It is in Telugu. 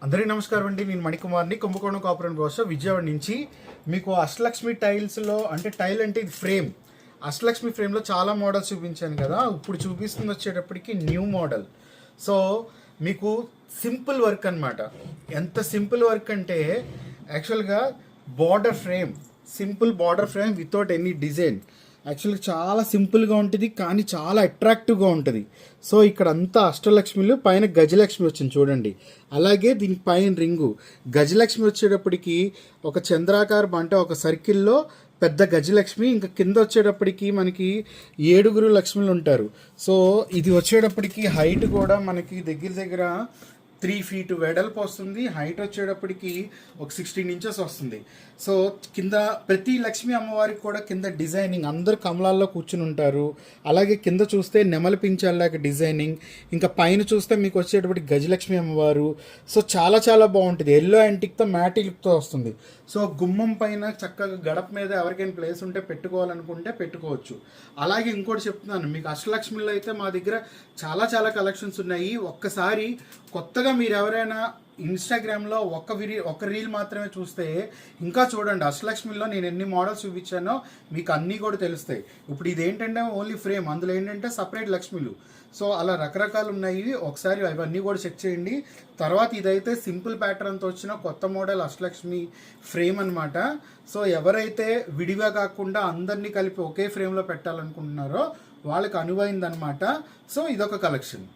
అందరికీ నమస్కారం అండి. నేను మణికుమార్ని, కుంభకోణం కాపురం కోసం విజయవాడ నుంచి. మీకు అష్టలక్ష్మి టైల్స్లో అంటే టైల్ అంటే ఇది ఫ్రేమ్. అష్టలక్ష్మి ఫ్రేమ్లో చాలా మోడల్స్ చూపించాను కదా. ఇప్పుడు చూపిస్తుంది వచ్చేటప్పటికి న్యూ మోడల్. సో మీకు సింపుల్ వర్క్ అనమాట. ఎంత సింపుల్ వర్క్ అంటే యాక్చువల్గా border frame, simple border frame without any design. యాక్చువల్గా చాలా సింపుల్గా ఉంటుంది కానీ చాలా అట్రాక్టివ్గా ఉంటుంది. సో ఇక్కడ అంతా అష్టలక్ష్మిలు, పైన గజలక్ష్మి వచ్చింది చూడండి. అలాగే దీనికి పైన రింగు గజలక్ష్మి వచ్చేటప్పటికి ఒక చంద్రాకారం అంటే ఒక సర్కిల్లో పెద్ద గజలక్ష్మి, ఇంకా కింద వచ్చేటప్పటికి మనకి 7 లక్ష్ములు ఉంటారు. సో ఇది వచ్చేటప్పటికి హైట్ కూడా మనకి దగ్గర 3 feet వెడల్పు వస్తుంది. హైట్ వచ్చేటప్పటికి ఒక 16 inches వస్తుంది. సో కింద ప్రతి లక్ష్మీ అమ్మవారికి కూడా కింద డిజైనింగ్, అందరు కమలాల్లో కూర్చుని ఉంటారు. అలాగే కింద చూస్తే నెమలి పించాలాగా డిజైనింగ్, ఇంకా పైన చూస్తే మీకు వచ్చేటప్పటికి గజలక్ష్మి అమ్మవారు. సో చాలా చాలా బాగుంటుంది. ఎల్లో యాంటిక్తో మ్యాటీ లుక్తో వస్తుంది. సో గుమ్మం పైన చక్కగా గడప మీద ఎవరికైనా ప్లేస్ ఉంటే పెట్టుకోవాలనుకుంటే పెట్టుకోవచ్చు. అలాగే ఇంకోటి చెప్తున్నాను, మీకు అష్టలక్ష్మిలో అయితే మా దగ్గర చాలా చాలా కలెక్షన్స్ ఉన్నాయి. ఒక్కసారి కొత్తగా మీరు ఎవరైనా ఇన్స్టాగ్రామ్లో ఒక రీల్ మాత్రమే చూస్తే ఇంకా చూడండి. అష్టలక్ష్మిలో నేను ఎన్ని మోడల్స్ చూపించానో మీకు అన్నీ కూడా తెలుస్తాయి. ఇప్పుడు ఇదేంటంటే ఓన్లీ ఫ్రేమ్, అందులో ఏంటంటే సపరేట్ లక్ష్మిలు. సో అలా రకరకాలు ఉన్నాయి. ఒకసారి అవన్నీ కూడా చెక్ చేయండి. తర్వాత ఇదైతే సింపుల్ ప్యాటర్న్తో వచ్చిన కొత్త మోడల్ అష్టలక్ష్మి ఫ్రేమ్ అనమాట. సో ఎవరైతే విడిగా కాకుండా అందరినీ కలిపి ఒకే ఫ్రేమ్లో పెట్టాలనుకుంటున్నారో వాళ్ళకి అనువైందనమాట. సో ఇదొక కలెక్షన్.